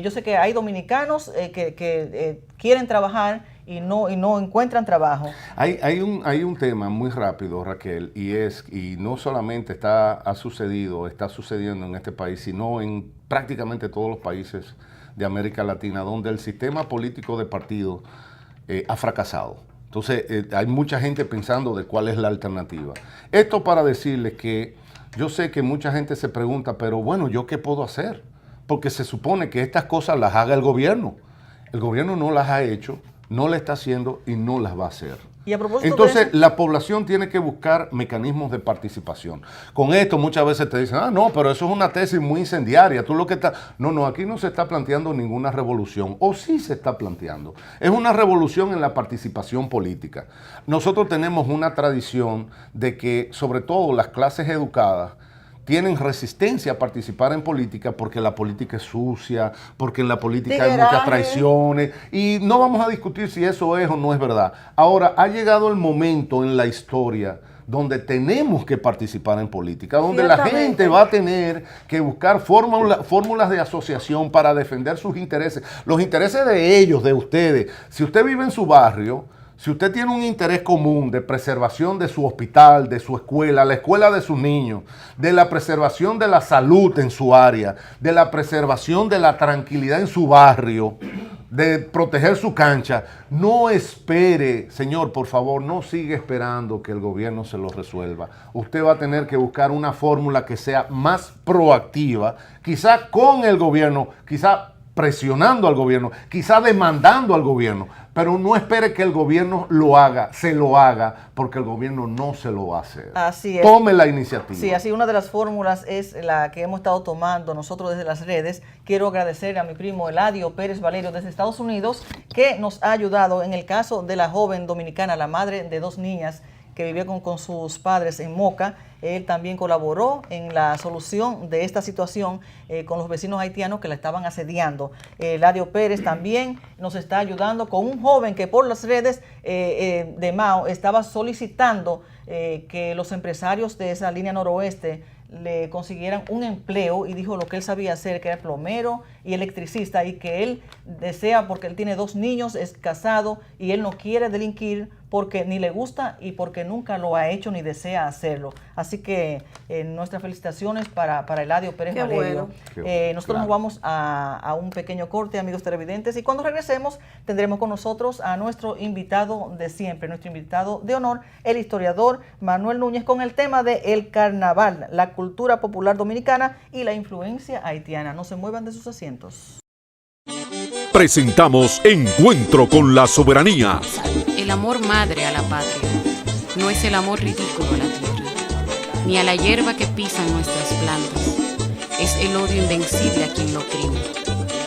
yo sé que hay dominicanos que quieren trabajar no encuentran trabajo. Hay un tema muy rápido, Raquel, y no solamente está sucediendo en este país, sino en prácticamente todos los países de América Latina, donde el sistema político de partido ha fracasado. Entonces, hay mucha gente pensando de cuál es la alternativa. Esto para decirles que yo sé que mucha gente se pregunta, pero bueno, ¿yo qué puedo hacer? Porque se supone que estas cosas las haga el gobierno. El gobierno no las ha hecho, no las está haciendo y no las va a hacer. Y a propósito Entonces, de eso, la población tiene que buscar mecanismos de participación. Con esto muchas veces te dicen, no, pero eso es una tesis muy incendiaria. Tú lo que estás... No, aquí no se está planteando ninguna revolución. O sí se está planteando. Es una revolución en la participación política. Nosotros tenemos una tradición de que, sobre todo las clases educadas, tienen resistencia a participar en política porque la política es sucia, porque en la política hay muchas traiciones y no vamos a discutir si eso es o no es verdad. Ahora, ha llegado el momento en la historia donde tenemos que participar en política, donde la gente va a tener que buscar fórmulas de asociación para defender sus intereses, los intereses de ellos, de ustedes. Si usted vive en su barrio, si usted tiene un interés común de preservación de su hospital, de su escuela, la escuela de sus niños, de la preservación de la salud en su área, de la preservación de la tranquilidad en su barrio, de proteger su cancha, no espere, señor, por favor, no siga esperando que el gobierno se lo resuelva. Usted va a tener que buscar una fórmula que sea más proactiva, quizá con el gobierno, quizá presionando al gobierno, quizá demandando al gobierno, pero no espere que el gobierno se lo haga, porque el gobierno no se lo va a hacer. Así es. Tome la iniciativa. Sí, así una de las fórmulas es la que hemos estado tomando nosotros desde las redes. Quiero agradecer a mi primo Eladio Pérez Valerio desde Estados Unidos, que nos ha ayudado en el caso de la joven dominicana, la madre de 2 niñas, que vivía con sus padres en Moca. Él también colaboró en la solución de esta situación con los vecinos haitianos que la estaban asediando. Eladio Pérez también nos está ayudando con un joven que por las redes de Mao estaba solicitando que los empresarios de esa línea noroeste le consiguieran un empleo, y dijo lo que él sabía hacer, que era plomero y electricista, y que él desea, porque él tiene 2 niños, es casado y él no quiere delinquir porque ni le gusta y porque nunca lo ha hecho ni desea hacerlo. Así que nuestras felicitaciones para Eladio Pérez Valerio. Bueno. Nosotros nos vamos a un pequeño corte, amigos televidentes, y cuando regresemos tendremos con nosotros a nuestro invitado de siempre, nuestro invitado de honor, el historiador Manuel Núñez, con el tema de el carnaval, la cultura popular dominicana y la influencia haitiana. No se muevan de sus asientos. Presentamos Encuentro con la Soberanía. El amor madre a la patria no es el amor ridículo a la tierra, ni a la hierba que pisan nuestras plantas. Es el odio invencible a quien lo oprime.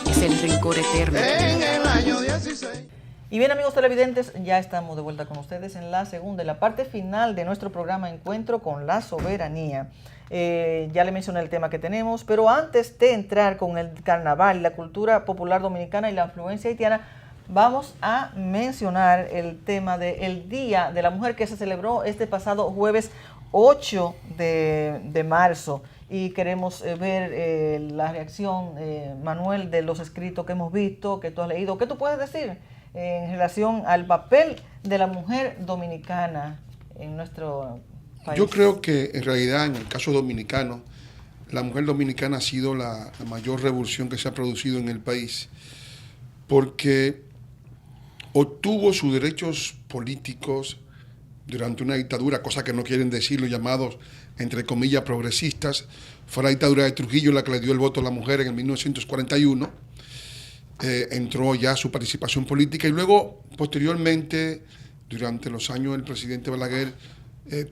Es el rencor eterno. En el año 16. Y bien, amigos televidentes, ya estamos de vuelta con ustedes en la segunda, en la parte final de nuestro programa Encuentro con la Soberanía. Ya le mencioné el tema que tenemos, pero antes de entrar con el carnaval, la cultura popular dominicana y la influencia haitiana, vamos a mencionar el tema del Día de la Mujer, que se celebró este pasado jueves 8 de marzo. Y queremos ver la reacción, Manuel, de los escritos que hemos visto, que tú has leído. ¿Qué tú puedes decir en relación al papel de la mujer dominicana en nuestro país? Yo creo que en realidad en el caso dominicano, la mujer dominicana ha sido la mayor revolución que se ha producido en el país, porque obtuvo sus derechos políticos durante una dictadura, cosa que no quieren decir los llamados, entre comillas, progresistas. Fue la dictadura de Trujillo la que le dio el voto a la mujer en el 1941. Entró ya su participación política y luego, posteriormente, durante los años del presidente Balaguer,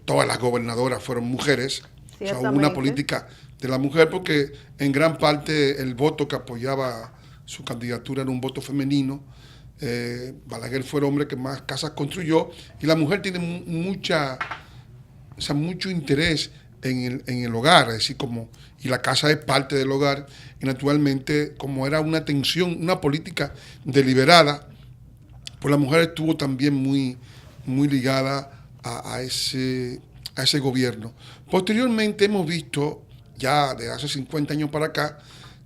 todas las gobernadoras fueron mujeres. O sea, hubo una política de la mujer porque en gran parte el voto que apoyaba su candidatura era un voto femenino. Balaguer fue el hombre que más casas construyó y la mujer tiene mucho interés en el hogar, es decir, y la casa es parte del hogar, y naturalmente, como era una tensión, una política deliberada, pues la mujer estuvo también muy, muy ligada a ese gobierno. Posteriormente hemos visto, ya de hace 50 años para acá,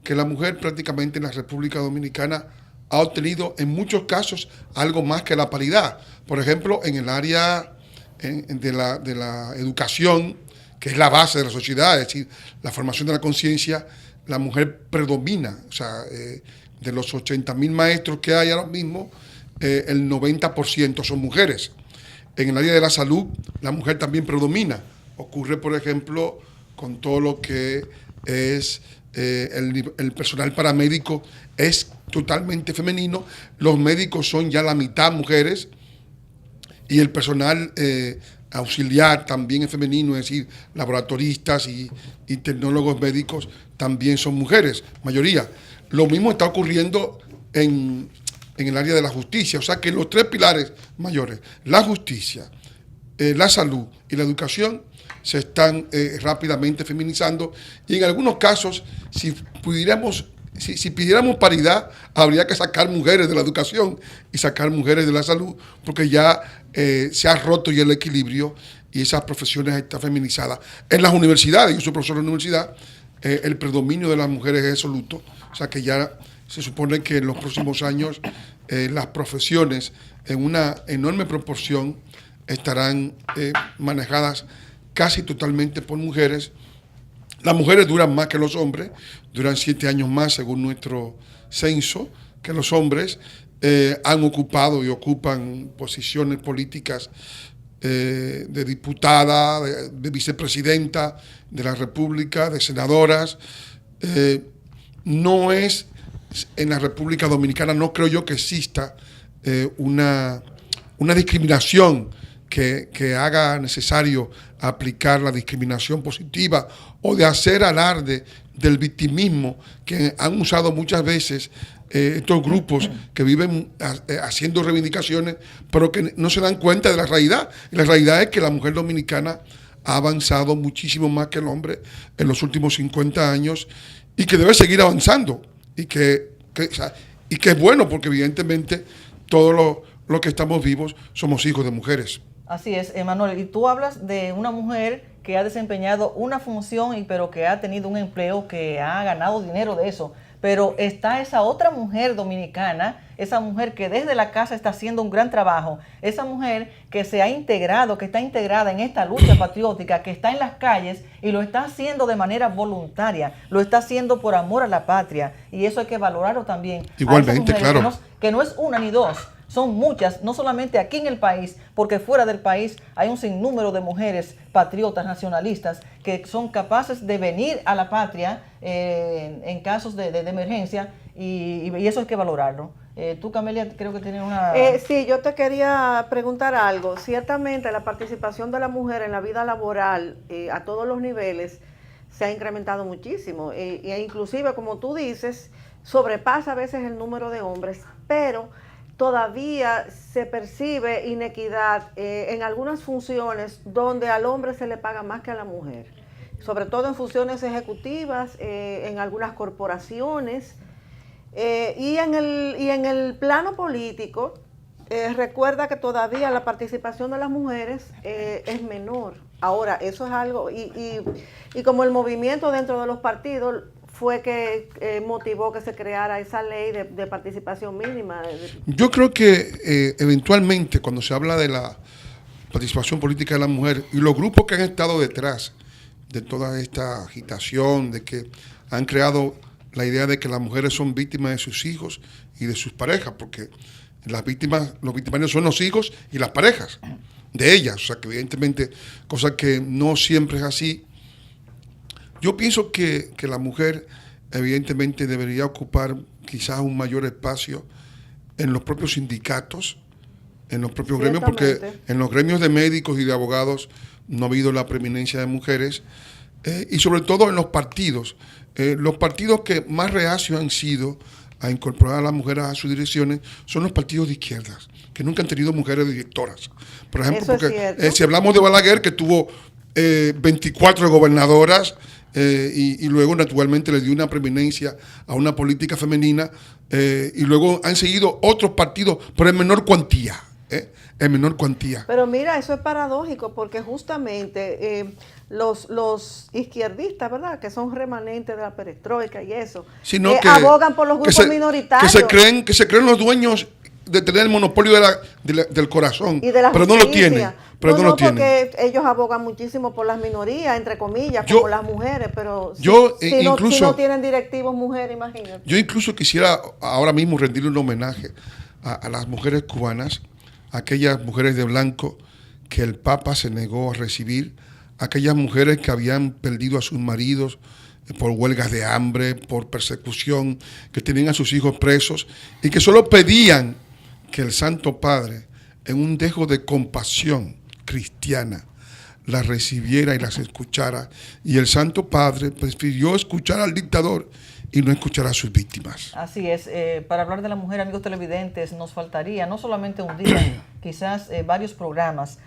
que la mujer prácticamente en la República Dominicana ha obtenido en muchos casos algo más que la paridad. Por ejemplo, en el área de la educación, que es la base de la sociedad, es decir, la formación de la conciencia, la mujer predomina. O sea, de los 80.000 maestros que hay ahora mismo, el 90% son mujeres. En el área de la salud, la mujer también predomina. Ocurre, por ejemplo, con todo lo que es el personal paramédico, es totalmente femenino. Los médicos son ya la mitad mujeres y el personal auxiliar también es femenino, es decir, laboratoristas y tecnólogos médicos también son mujeres, mayoría. Lo mismo está ocurriendo en el área de la justicia, o sea que los tres pilares mayores, la justicia, la salud y la educación, se están rápidamente feminizando, y en algunos casos, si pidiéramos paridad, habría que sacar mujeres de la educación y sacar mujeres de la salud, porque ya se ha roto ya el equilibrio y esas profesiones están feminizadas. En las universidades, yo soy profesor de la universidad, el predominio de las mujeres es absoluto, o sea que ya se supone que en los próximos años las profesiones en una enorme proporción estarán manejadas casi totalmente por mujeres. Las mujeres duran más que los hombres, duran 7 años más según nuestro censo que los hombres. Han ocupado y ocupan posiciones políticas de diputada, de vicepresidenta de la República, de senadoras. No es en la República Dominicana, no creo yo que exista una discriminación que haga necesario aplicar la discriminación positiva o de hacer alarde del victimismo que han usado muchas veces estos grupos que viven haciendo reivindicaciones, pero que no se dan cuenta de la realidad. Y la realidad es que la mujer dominicana ha avanzado muchísimo más que el hombre en los últimos 50 años y que debe seguir avanzando. Y que es bueno, porque evidentemente todos los que estamos vivos somos hijos de mujeres. Así es, Emanuel. Y tú hablas de una mujer que ha desempeñado una función, pero que ha tenido un empleo, que ha ganado dinero de eso. Pero está esa otra mujer dominicana, esa mujer que desde la casa está haciendo un gran trabajo, esa mujer que se ha integrado, que está integrada en esta lucha patriótica, que está en las calles y lo está haciendo de manera voluntaria, lo está haciendo por amor a la patria, y eso hay que valorarlo también. Igualmente, claro. Que no es una ni dos, son muchas, no solamente aquí en el país, porque fuera del país hay un sinnúmero de mujeres patriotas, nacionalistas, que son capaces de venir a la patria en casos de emergencia, y eso hay que valorarlo. Tú, Camelia, creo que tienes una... Sí, yo te quería preguntar algo. Ciertamente la participación de la mujer en la vida laboral a todos los niveles se ha incrementado muchísimo, e inclusive, como tú dices, sobrepasa a veces el número de hombres, pero todavía se percibe inequidad en algunas funciones donde al hombre se le paga más que a la mujer, sobre todo en funciones ejecutivas, en algunas corporaciones, y en el plano político. Recuerda que todavía la participación de las mujeres es menor. Ahora, eso es algo, y como el movimiento dentro de los partidos fue que motivó que se creara esa ley de participación mínima. Yo creo que eventualmente, cuando se habla de la participación política de la mujer y los grupos que han estado detrás de toda esta agitación, de que han creado la idea de que las mujeres son víctimas de sus hijos y de sus parejas, porque los victimarios son los hijos y las parejas de ellas, o sea que evidentemente, cosa que no siempre es así. Yo pienso que la mujer evidentemente debería ocupar quizás un mayor espacio en los propios sindicatos, en los propios gremios, porque en los gremios de médicos y de abogados no ha habido la preeminencia de mujeres, y sobre todo en los partidos. Los partidos que más reacios han sido a incorporar a las mujeres a sus direcciones son los partidos de izquierdas, que nunca han tenido mujeres directoras. Por ejemplo, porque si hablamos de Balaguer, que tuvo 24 gobernadoras, y luego naturalmente le dio una preeminencia a una política femenina, y luego han seguido otros partidos, pero en menor cuantía. en menor cuantía. Pero mira, eso es paradójico porque justamente los izquierdistas, ¿verdad? Que son remanentes de la perestroika y eso, Sino que abogan por los grupos minoritarios. Que se creen los dueños de tener el monopolio del corazón, Y de la pero no lo tienen. Pero no lo tienen. Porque ellos abogan muchísimo por las minorías, entre comillas, como las mujeres, pero si no tienen directivos mujeres, imagínate. Yo incluso quisiera ahora mismo rendirle un homenaje a las mujeres cubanas, aquellas mujeres de blanco que el Papa se negó a recibir, aquellas mujeres que habían perdido a sus maridos por huelgas de hambre, por persecución, que tenían a sus hijos presos y que solo pedían que el Santo Padre, en un dejo de compasión cristiana, las recibiera y las escuchara. Y el Santo Padre prefirió escuchar al dictador y no escuchar a sus víctimas. Así es. Para hablar de la mujer, amigos televidentes, nos faltaría no solamente un día, quizás varios programas,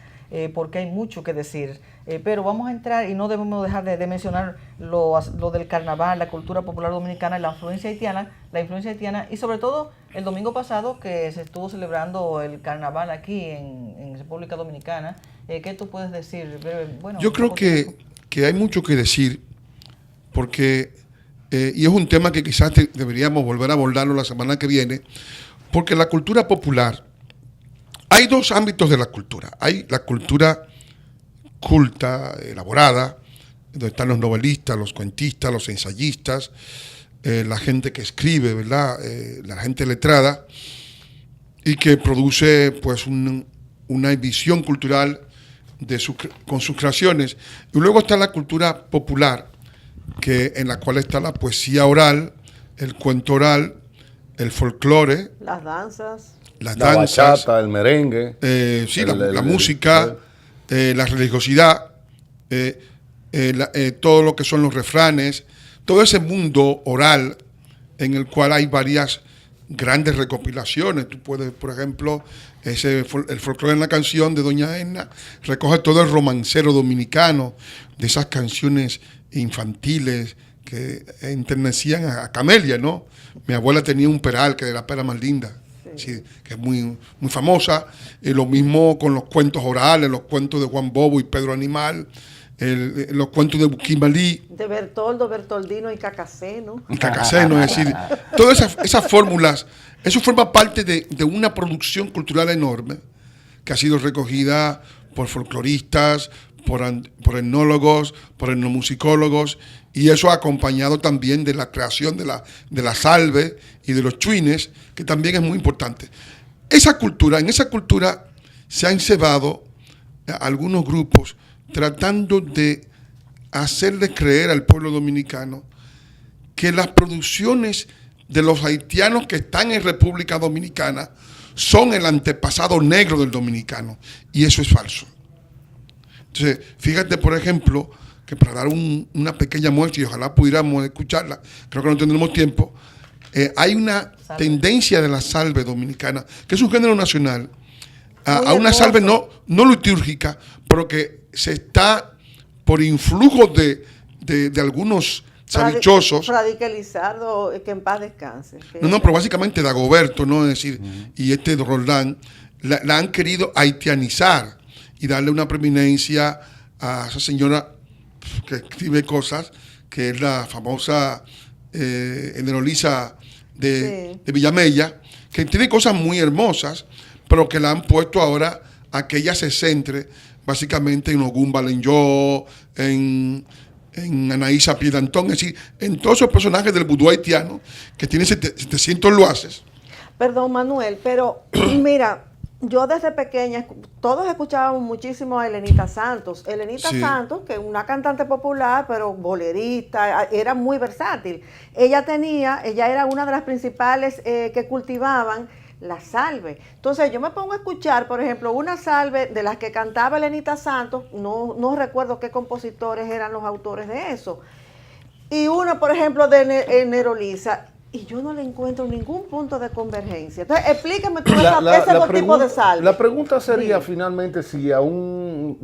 porque hay mucho que decir. Pero vamos a entrar y no debemos dejar de mencionar lo del carnaval, la cultura popular dominicana y la influencia haitiana y sobre todo el domingo pasado que se estuvo celebrando el carnaval aquí en República Dominicana. ¿Qué tú puedes decir? Bueno, yo creo que hay mucho que decir porque, y es un tema que quizás deberíamos volver a abordarlo la semana que viene, porque la cultura popular, hay dos ámbitos de la cultura. Hay la cultura culta, elaborada, donde están los novelistas, los cuentistas, los ensayistas, la gente que escribe, ¿verdad? La gente letrada, y que produce pues una visión cultural con sus creaciones. Y luego está la cultura popular, en la cual está la poesía oral, el cuento oral, el folclore, las danzas, la bachata, el merengue, la música, la religiosidad, todo lo que son los refranes, todo ese mundo oral en el cual hay varias grandes recopilaciones. Tú puedes, por ejemplo, el folclore en la canción de Doña Edna recoge todo el romancero dominicano, de esas canciones infantiles que enternecían a Camelia, ¿no? Mi abuela tenía un peral que era la pera más linda. Sí, que es muy, muy famosa. Lo mismo con los cuentos orales, los cuentos de Juan Bobo y Pedro Animal, los cuentos de Buquimalí. De Bertoldo, Bertoldino y Cacaceno. Cacaceno, es decir, todas esas fórmulas, eso forma parte de una producción cultural enorme que ha sido recogida por folcloristas, por etnólogos, por etnomusicólogos, y eso acompañado también de la creación de la salve y de los chuines, que también es muy importante. En esa cultura se han cebado algunos grupos tratando de hacerle creer al pueblo dominicano que las producciones de los haitianos que están en República Dominicana son el antepasado negro del dominicano, y eso es falso. Entonces, fíjate, por ejemplo, que para dar una pequeña muestra, y ojalá pudiéramos escucharla, creo que no tendremos tiempo, hay una tendencia de la salve dominicana, que es un género nacional, a una salve no litúrgica, pero que se está, por influjo de algunos sabichosos. Radicalizado, que en paz descanse. No, pero básicamente Dagoberto, ¿no? Es decir, y Roldán, la han querido haitianizar y darle una preeminencia a esa señora que escribe cosas, que es la famosa Enerolisa de Villamella, que tiene cosas muy hermosas, pero que la han puesto ahora a que ella se centre básicamente en Ogún Balenjó, en Anaísa Piedantón, es decir, en todos esos personajes del vudú haitiano que tienen 700 loaces. Perdón, Manuel, pero mira, yo desde pequeña, todos escuchábamos muchísimo a Elenita Santos. Elenita Santos, que es una cantante popular, pero bolerista, era muy versátil. Ella era una de las principales que cultivaban la salve. Entonces yo me pongo a escuchar, por ejemplo, una salve de las que cantaba Elenita Santos, no recuerdo qué compositores eran los autores de eso. Y una, por ejemplo, de Nerolisa, y yo no le encuentro ningún punto de convergencia. Entonces, explícame tú ese tipo de salve. La pregunta sería finalmente si a un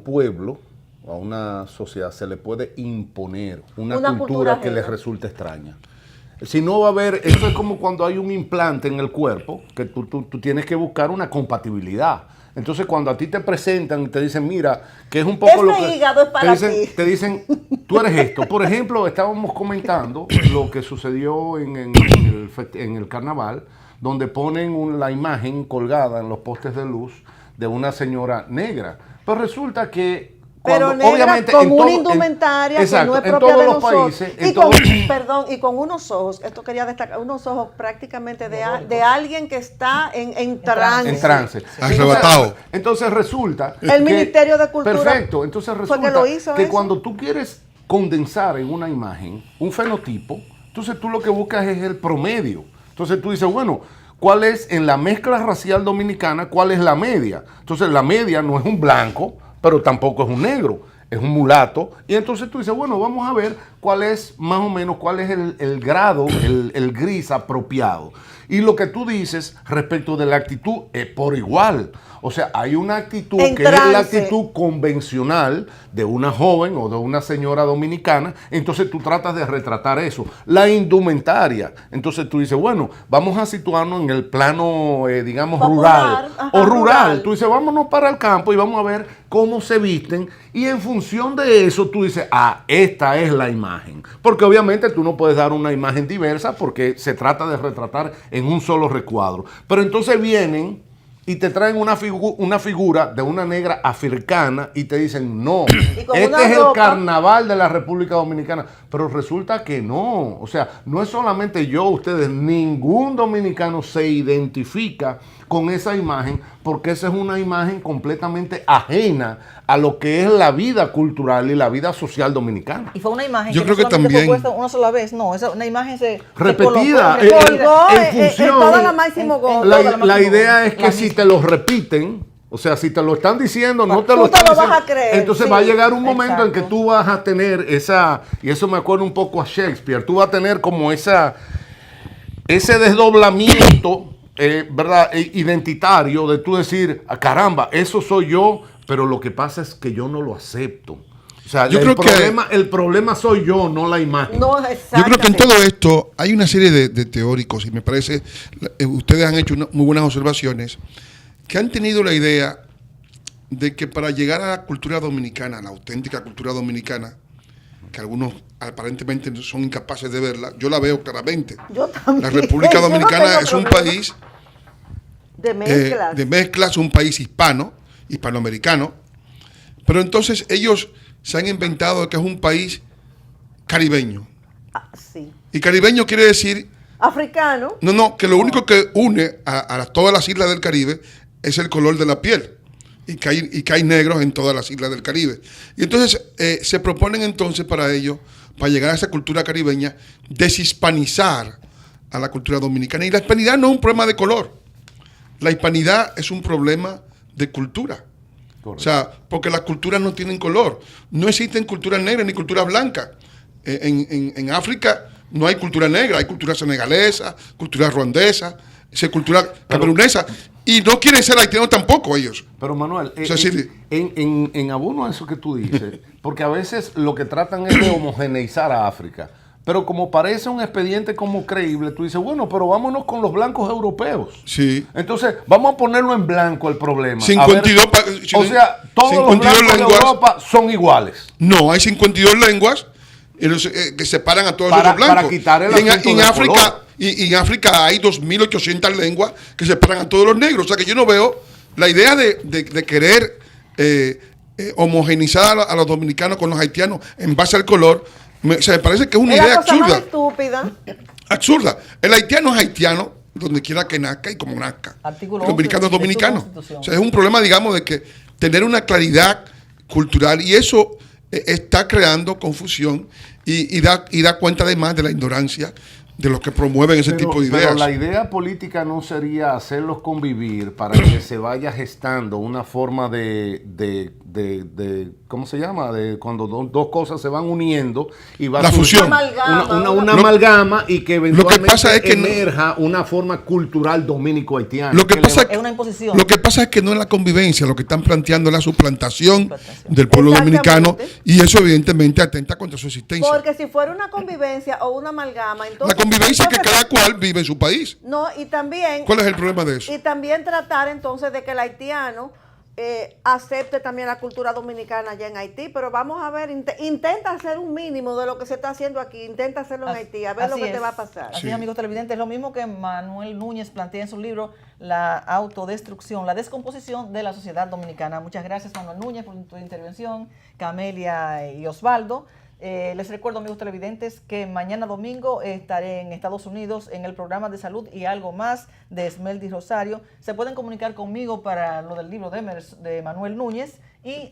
pueblo, a una sociedad, se le puede imponer una cultura que les resulte extraña. Si no va a haber, eso es como cuando hay un implante en el cuerpo, que tú tienes que buscar una compatibilidad. Entonces, cuando a ti te presentan y te dicen, mira, que es un poco lo que... hígado es para ti. Te dicen, tú eres esto. Por ejemplo, estábamos comentando lo que sucedió en el carnaval, donde ponen la imagen colgada en los postes de luz de una señora negra. Pero resulta que... Pero negra, obviamente, con una indumentaria que no es propia de nosotros. Y con unos ojos, esto quería destacar, unos ojos prácticamente de alguien que está en trance. En trance. Arrebatado. Entonces resulta... El Ministerio de Cultura. Perfecto. Entonces resulta lo hizo que eso. cuando tú quieres condensar en una imagen un fenotipo, entonces tú lo que buscas es el promedio. Entonces tú dices, bueno, ¿cuál es en la mezcla racial dominicana, cuál es la media? Entonces la media no es un blanco, pero tampoco es un negro, es un mulato. Y entonces tú dices, bueno, vamos a ver cuál es más o menos, cuál es el grado, el gris apropiado. Y lo que tú dices respecto de la actitud es por igual. O sea, hay una actitud que es la actitud convencional de una joven o de una señora dominicana. Entonces tú tratas de retratar eso. La indumentaria. Entonces tú dices, bueno, vamos a situarnos en el plano, digamos, popular, rural. O rural. Tú dices, vámonos para el campo y vamos a ver cómo se visten. Y en función de eso tú dices, esta es la imagen. Porque obviamente tú no puedes dar una imagen diversa porque se trata de retratar en un solo recuadro. Pero entonces vienen y te traen una figura de una negra africana y te dicen, no, este es el carnaval de la República Dominicana. Pero resulta que no. O sea, no es solamente yo, ustedes, ningún dominicano se identifica con esa imagen porque esa es una imagen completamente ajena a lo que es la vida cultural y la vida social dominicana. Y fue una imagen yo que creo no que también fue puesta una sola vez, no, esa una imagen repetida, se colocó, en función. Toda la máximo gol. La idea es que si te lo repiten, o sea, si te lo están diciendo, no te lo están vas diciendo, a creer. entonces Sí, va a llegar un momento en que exacto. tú vas a tener esa, y eso me acuerda un poco a Shakespeare, tú vas a tener como ese desdoblamiento, ¿verdad? Identitario de tú decir, caramba, eso soy yo, pero lo que pasa es que yo no lo acepto. O sea, Yo creo que el problema soy yo, no la imagen. No, Yo creo que en todo esto hay una serie de teóricos y me parece, ustedes han hecho muy buenas observaciones, que han tenido la idea de que para llegar a la cultura dominicana, a la auténtica cultura dominicana, que algunos aparentemente son incapaces de verla, yo la veo claramente. Yo también. La República Yo no Dominicana tengo es un problema. país de mezclas. un país hispanoamericano, pero entonces ellos se han inventado que es un país caribeño. Sí. Y caribeño quiere decir, Africano. que lo único que une a todas las islas del Caribe es el color de la piel. Y que hay negros en todas las islas del Caribe. Y entonces se proponen entonces para ellos, para llegar a esa cultura caribeña, deshispanizar a la cultura dominicana. Y la hispanidad no es un problema de color. La hispanidad es un problema de cultura. Correcto. O sea, porque las culturas no tienen color. No existen culturas negras ni culturas blancas. En África no hay cultura negra, hay cultura senegalesa, cultura ruandesa, cultura camerunesa. Y no quieren ser haitianos tampoco ellos. Pero Manuel, O sea, sí, en abono a eso que tú dices, porque a veces lo que tratan es de homogeneizar a África, pero como parece un expediente como creíble, tú dices, bueno, pero vámonos con los blancos europeos. Sí. Entonces, vamos a ponerlo en blanco el problema. 52 o sea, todos los blancos de Europa son iguales. No, hay 52 lenguas que separan a todos esos blancos. Para quitar el asunto en del África color. Y en África hay 2.800 lenguas que separan a todos los negros. O sea que yo no veo la idea de querer homogenizar a los dominicanos con los haitianos en base al color. Me parece que es una idea la cosa más absurda. estúpida. Absurda. El haitiano es haitiano donde quiera que nazca y como nazca. Artículo El dominicano es 11 de su dominicano. Constitución. O sea, es un problema, digamos, de que tener una claridad cultural y eso está creando confusión y da cuenta además de la ignorancia de los que promueven ese tipo de ideas. Pero la idea política no sería hacerlos convivir para que se vaya gestando una forma de ¿cómo se llama? De cuando dos cosas se van uniendo y va La a surgir fusión. una amalgama y que eventualmente pasa es que emerja una forma cultural dominico-haitiana. Lo que pasa es una imposición. Lo que pasa es que no es la convivencia, lo que están planteando es la suplantación del pueblo dominicano y eso evidentemente atenta contra su existencia. Porque si fuera una convivencia o una amalgama, entonces La convivencia que cada cual vive en su país. No, y también... ¿Cuál es el problema de eso? Y también tratar entonces de que el haitiano acepte también la cultura dominicana allá en Haití, pero vamos a ver, intenta hacer un mínimo de lo que se está haciendo aquí, intenta hacerlo en Haití, a ver lo que te va a pasar. Así es, amigos televidentes, es lo mismo que Manuel Núñez plantea en su libro La autodestrucción, la descomposición de la sociedad dominicana. Muchas gracias, Manuel Núñez, por tu intervención, Camelia y Osvaldo. Les recuerdo, amigos televidentes, que mañana domingo estaré en Estados Unidos en el programa de salud y algo más de Esmeldi Rosario. Se pueden comunicar conmigo para lo del libro de Manuel Núñez y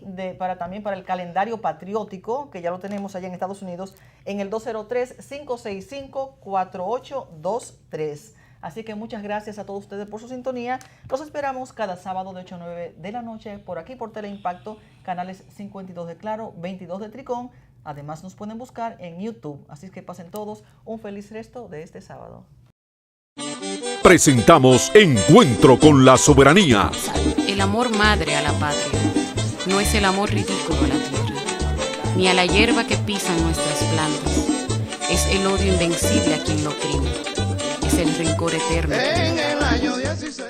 también para el calendario patriótico, que ya lo tenemos allá en Estados Unidos, en el 203-565-4823. Así que muchas gracias a todos ustedes por su sintonía. Los esperamos cada sábado de 8 a 9 de la noche por aquí por Teleimpacto, canales 52 de Claro, 22 de Tricón. Además nos pueden buscar en YouTube. Así que pasen todos un feliz resto de este sábado. Presentamos Encuentro con la Soberanía. El amor madre a la patria no es el amor ridículo a la tierra, ni a la hierba que pisan nuestras plantas. Es el odio invencible a quien lo oprime. Es el rencor eterno. En el año 16.